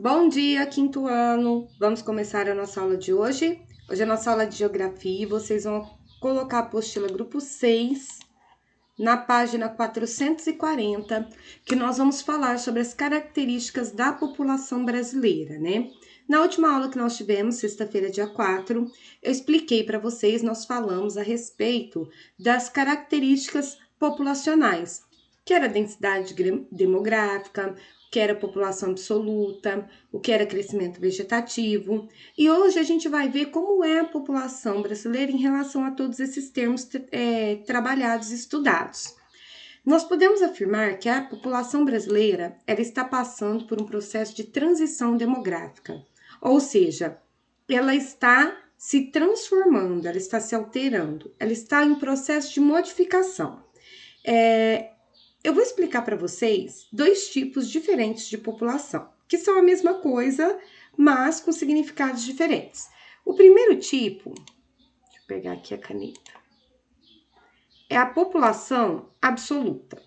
Bom dia, quinto ano! Vamos começar a nossa aula de hoje. Hoje é a nossa aula de Geografia e vocês vão colocar a apostila grupo 6 na página 440, que nós vamos falar sobre as características da população brasileira, né? Na última aula que nós tivemos, sexta-feira, dia 4, eu expliquei para vocês, nós falamos a respeito das características populacionais, que era a densidade demográfica, o que era população absoluta, o que era crescimento vegetativo. E hoje a gente vai ver como é a população brasileira em relação a todos esses termos trabalhados e estudados. Nós podemos afirmar que a população brasileira ela está passando por um processo de transição demográfica, ou seja, ela está se transformando, ela está se alterando, ela está em processo de modificação. Eu vou explicar para vocês dois tipos diferentes de população, que são a mesma coisa, mas com significados diferentes. O primeiro tipo, deixa eu pegar aqui a caneta, é a população absoluta.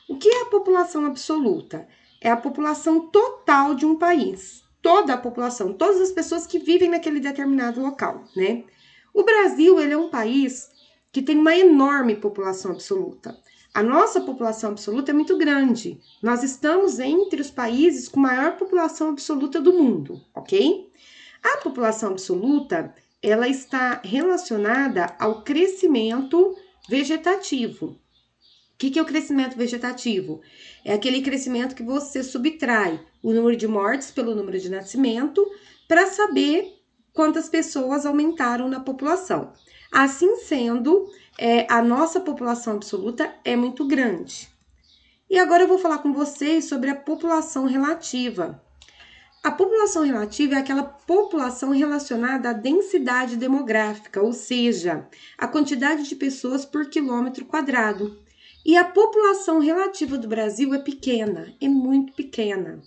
O que é a população absoluta? É a população total de um país. Toda a população, todas as pessoas que vivem naquele determinado local, né? O Brasil, ele é um país que tem uma enorme população absoluta. A nossa população absoluta é muito grande. Nós estamos entre os países com maior população absoluta do mundo, ok? A população absoluta, ela está relacionada ao crescimento vegetativo. O que é o crescimento vegetativo? É aquele crescimento que você subtrai o número de mortes pelo número de nascimento para saber quantas pessoas aumentaram na população. Assim sendo, a nossa população absoluta é muito grande. E agora eu vou falar com vocês sobre a população relativa. A população relativa é aquela população relacionada à densidade demográfica, ou seja, a quantidade de pessoas por quilômetro quadrado. E a população relativa do Brasil é pequena, é muito pequena.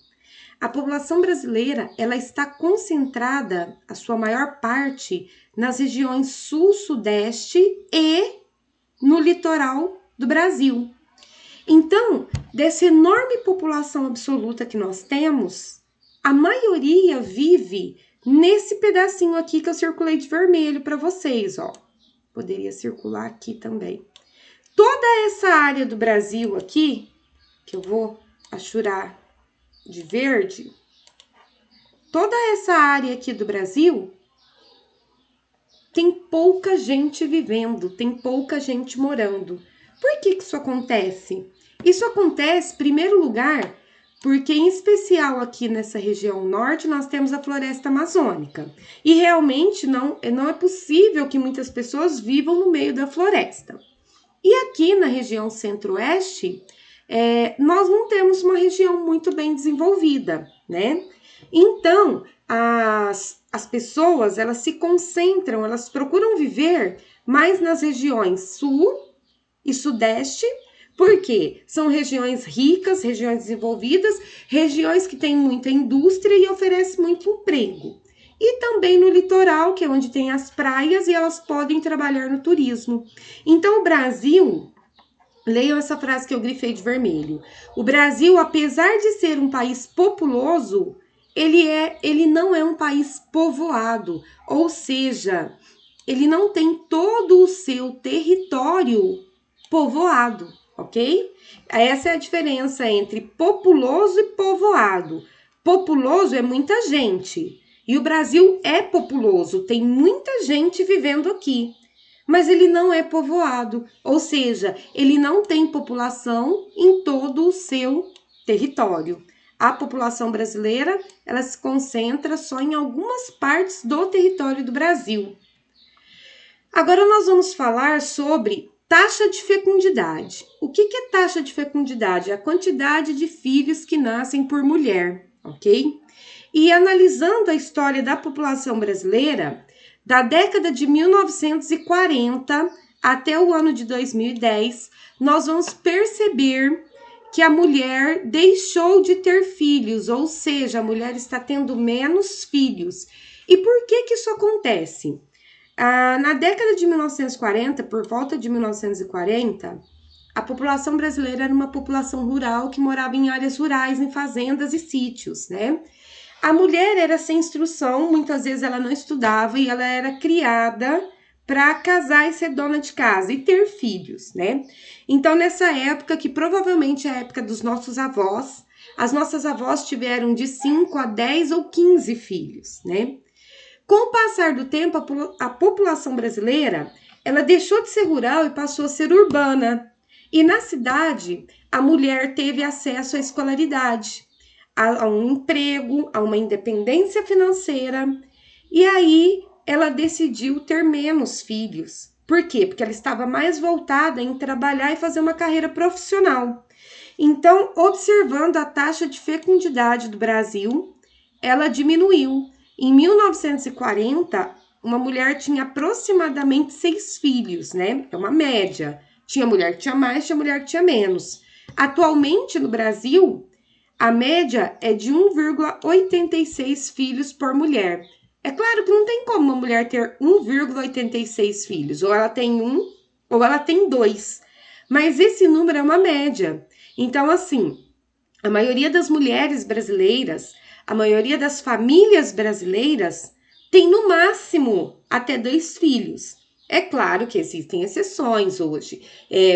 A população brasileira, ela está concentrada, a sua maior parte, nas regiões sul-sudeste e no litoral do Brasil. Então, dessa enorme população absoluta que nós temos, a maioria vive nesse pedacinho aqui que eu circulei de vermelho para vocês, ó. Poderia circular aqui também. Toda essa área do Brasil aqui, que eu vou achurar de verde, toda essa área aqui do Brasil tem pouca gente vivendo, tem pouca gente morando. Por que isso acontece? Isso acontece, em primeiro lugar, porque em especial aqui nessa região norte nós temos a floresta amazônica. E realmente não é possível que muitas pessoas vivam no meio da floresta. E aqui na região centro-oeste, nós não temos uma região muito bem desenvolvida, né? Então, as pessoas, elas se concentram, elas procuram viver mais nas regiões sul e sudeste, porque são regiões ricas, regiões desenvolvidas, regiões que têm muita indústria e oferecem muito emprego. E também no litoral, que é onde tem as praias e elas podem trabalhar no turismo. Então, o Brasil, leiam essa frase que eu grifei de vermelho. O Brasil, apesar de ser um país populoso, ele não é um país povoado, ou seja, ele não tem todo o seu território povoado, ok? Essa é a diferença entre populoso e povoado. Populoso é muita gente. E o Brasil é populoso, tem muita gente vivendo aqui, mas ele não é povoado, ou seja, ele não tem população em todo o seu território. A população brasileira, ela se concentra só em algumas partes do território do Brasil. Agora nós vamos falar sobre taxa de fecundidade. O que é taxa de fecundidade? É a quantidade de filhos que nascem por mulher, ok? E analisando a história da população brasileira, da década de 1940 até o ano de 2010, nós vamos perceber que a mulher deixou de ter filhos, ou seja, a mulher está tendo menos filhos. E por que isso acontece? Na década de 1940, por volta de 1940, a população brasileira era uma população rural que morava em áreas rurais, em fazendas e sítios, né? A mulher era sem instrução, muitas vezes ela não estudava e ela era criada para casar e ser dona de casa e ter filhos, né? Então, nessa época, que provavelmente é a época dos nossos avós, as nossas avós tiveram de 5 a 10 ou 15 filhos, né? Com o passar do tempo, a população brasileira, ela deixou de ser rural e passou a ser urbana. E na cidade, a mulher teve acesso à escolaridade, a um emprego, a uma independência financeira. E aí, ela decidiu ter menos filhos. Por quê? Porque ela estava mais voltada em trabalhar e fazer uma carreira profissional. Então, observando a taxa de fecundidade do Brasil, ela diminuiu. Em 1940, uma mulher tinha aproximadamente 6 filhos, né? É uma média. Tinha mulher que tinha mais, tinha mulher que tinha menos. Atualmente, no Brasil, a média é de 1,86 filhos por mulher. É claro que não tem como uma mulher ter 1,86 filhos. Ou ela tem um, ou ela tem dois. Mas esse número é uma média. Então, assim, a maioria das mulheres brasileiras, a maioria das famílias brasileiras tem no máximo até 2 filhos. É claro que existem exceções hoje.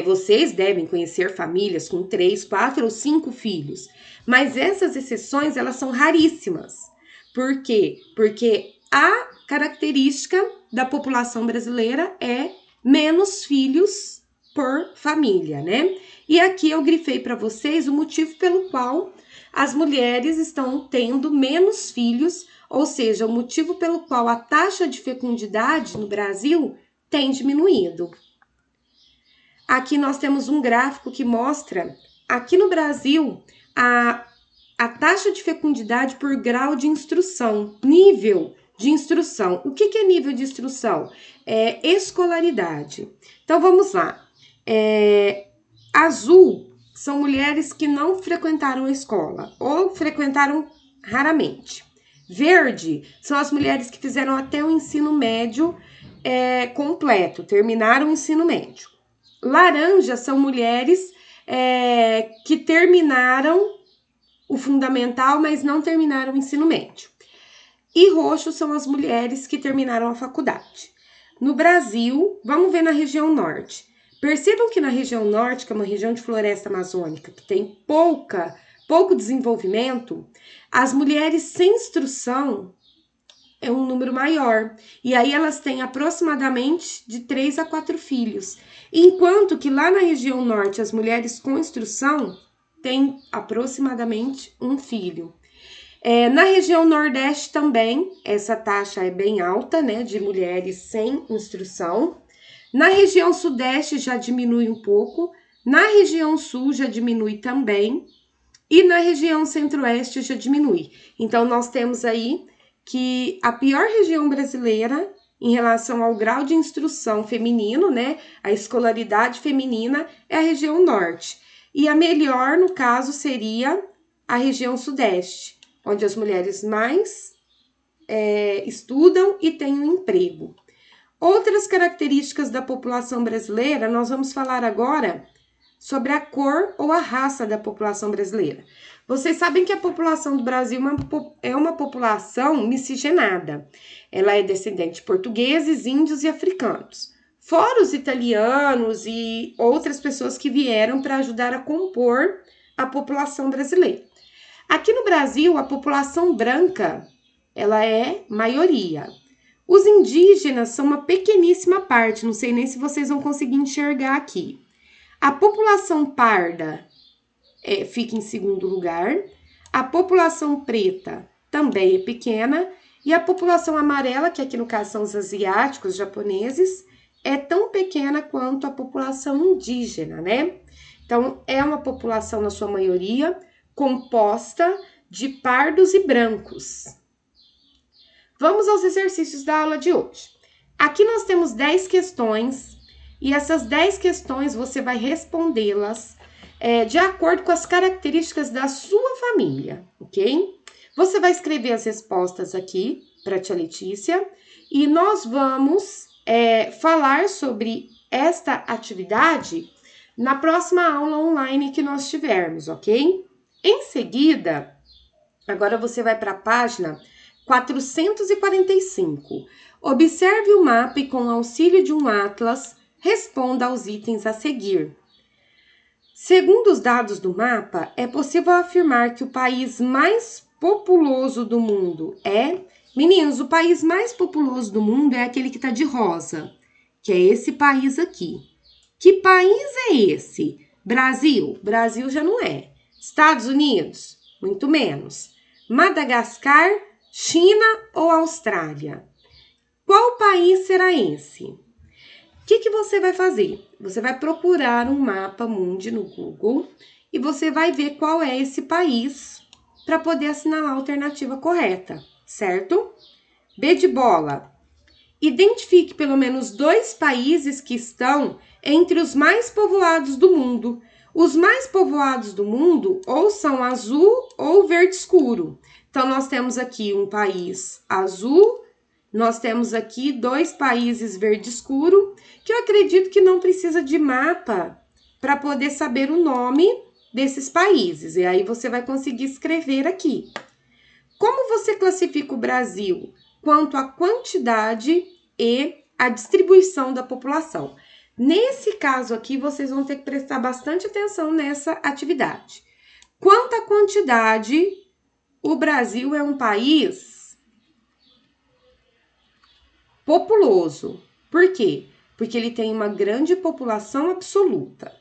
Vocês devem conhecer famílias com 3, 4 ou 5 filhos. Mas essas exceções, elas são raríssimas. Por quê? Porque a característica da população brasileira é menos filhos por família, né? E aqui eu grifei para vocês o motivo pelo qual as mulheres estão tendo menos filhos, ou seja, o motivo pelo qual a taxa de fecundidade no Brasil tem diminuído. Aqui nós temos um gráfico que mostra, aqui no Brasil, a taxa de fecundidade por grau de instrução, nível de instrução. O que é nível de instrução? É escolaridade. Então, vamos lá. Azul são mulheres que não frequentaram a escola ou frequentaram raramente. Verde são as mulheres que fizeram até o ensino médio completo, terminaram o ensino médio. Laranja são mulheres que terminaram o fundamental, mas não terminaram o ensino médio. E roxo são as mulheres que terminaram a faculdade. No Brasil, vamos ver na região norte. Percebam que na região norte, que é uma região de floresta amazônica, que tem pouco desenvolvimento, as mulheres sem instrução é um número maior. E aí elas têm aproximadamente de 3 a 4 filhos. Enquanto que lá na região norte, as mulheres com instrução têm aproximadamente 1 filho. Na região nordeste também, essa taxa é bem alta, né, de mulheres sem instrução. Na região sudeste já diminui um pouco, na região sul já diminui também, e na região centro-oeste já diminui. Então, nós temos aí que a pior região brasileira em relação ao grau de instrução feminino, né, a escolaridade feminina, é a região norte. E a melhor, no caso, seria a região sudeste, onde as mulheres mais estudam e têm um emprego. Outras características da população brasileira, nós vamos falar agora sobre a cor ou a raça da população brasileira. Vocês sabem que a população do Brasil é uma população miscigenada. Ela é descendente de portugueses, índios e africanos. Fora os italianos e outras pessoas que vieram para ajudar a compor a população brasileira. Aqui no Brasil, a população branca, ela é maioria. Os indígenas são uma pequeníssima parte, não sei nem se vocês vão conseguir enxergar aqui. A população parda fica em segundo lugar, a população preta também é pequena, e a população amarela, que aqui no caso são os asiáticos, japoneses, é tão pequena quanto a população indígena, né? Então, é uma população, na sua maioria, composta de pardos e brancos. Vamos aos exercícios da aula de hoje. Aqui nós temos 10 questões e essas 10 questões você vai respondê-las de acordo com as características da sua família, ok? Você vai escrever as respostas aqui para a tia Letícia e nós vamos falar sobre esta atividade na próxima aula online que nós tivermos, ok? Em seguida, Agora você vai para a página 445. Observe o mapa e, com auxílio de um atlas, responda aos itens a seguir. Segundo os dados do mapa, é possível afirmar que o país mais populoso do mundo é... Meninos, o país mais populoso do mundo é aquele que está de rosa, que é esse país aqui. Que país é esse? Brasil? Brasil já não é. Estados Unidos? Muito menos. Madagascar, China ou Austrália? Qual país será esse? O que você vai fazer? Você vai procurar um mapa mundi no Google e você vai ver qual é esse país para poder assinalar a alternativa correta, certo? B de bola. Identifique pelo menos 2 países que estão entre os mais povoados do mundo. Os mais povoados do mundo ou são azul ou verde escuro. Então, nós temos aqui um país azul, nós temos aqui 2 países verde escuro, que eu acredito que não precisa de mapa para poder saber o nome desses países. E aí você vai conseguir escrever aqui. Como você classifica o Brasil quanto à quantidade e a distribuição da população? Nesse caso aqui, vocês vão ter que prestar bastante atenção nessa atividade. Quanto à quantidade, o Brasil é um país populoso. Por quê? Porque ele tem uma grande população absoluta.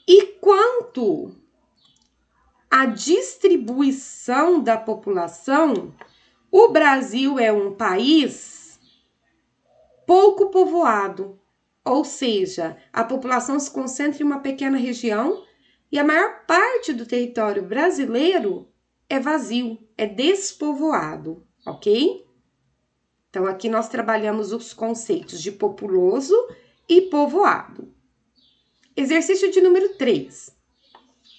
E quanto à distribuição da população, o Brasil é um país pouco povoado, ou seja, a população se concentra em uma pequena região e a maior parte do território brasileiro é vazio, é despovoado, ok? Então, aqui nós trabalhamos os conceitos de populoso e povoado. Exercício de número 3.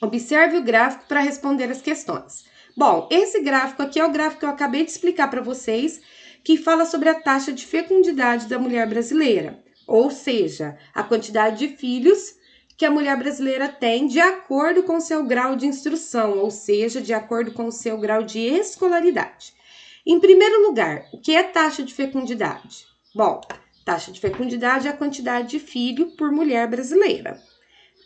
Observe o gráfico para responder as questões. Bom, esse gráfico aqui é o gráfico que eu acabei de explicar para vocês, que fala sobre a taxa de fecundidade da mulher brasileira, ou seja, a quantidade de filhos que a mulher brasileira tem de acordo com o seu grau de instrução, ou seja, de acordo com o seu grau de escolaridade. Em primeiro lugar, o que é taxa de fecundidade? Bom, taxa de fecundidade é a quantidade de filho por mulher brasileira.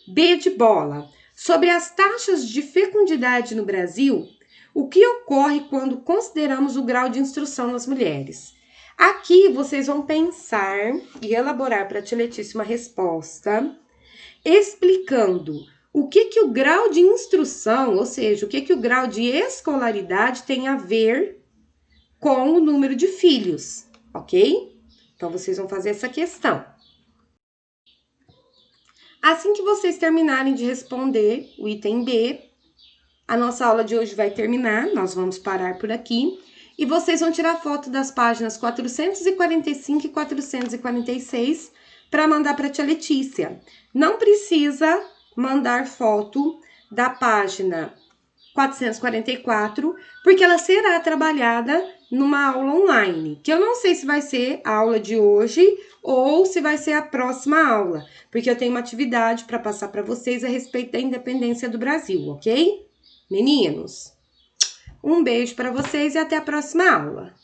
B de bola. Sobre as taxas de fecundidade no Brasil, o que ocorre quando consideramos o grau de instrução nas mulheres? Aqui vocês vão pensar e elaborar para a tia Letícia uma resposta explicando o que o grau de instrução, ou seja, o que o grau de escolaridade tem a ver com o número de filhos, ok? Então, vocês vão fazer essa questão. Assim que vocês terminarem de responder o item B, a nossa aula de hoje vai terminar, nós vamos parar por aqui. E vocês vão tirar foto das páginas 445 e 446 para mandar para a tia Letícia. Não precisa mandar foto da página 444, porque ela será trabalhada numa aula online, que eu não sei se vai ser a aula de hoje ou se vai ser a próxima aula, porque eu tenho uma atividade para passar para vocês a respeito da independência do Brasil, ok? Meninos, um beijo para vocês e até a próxima aula.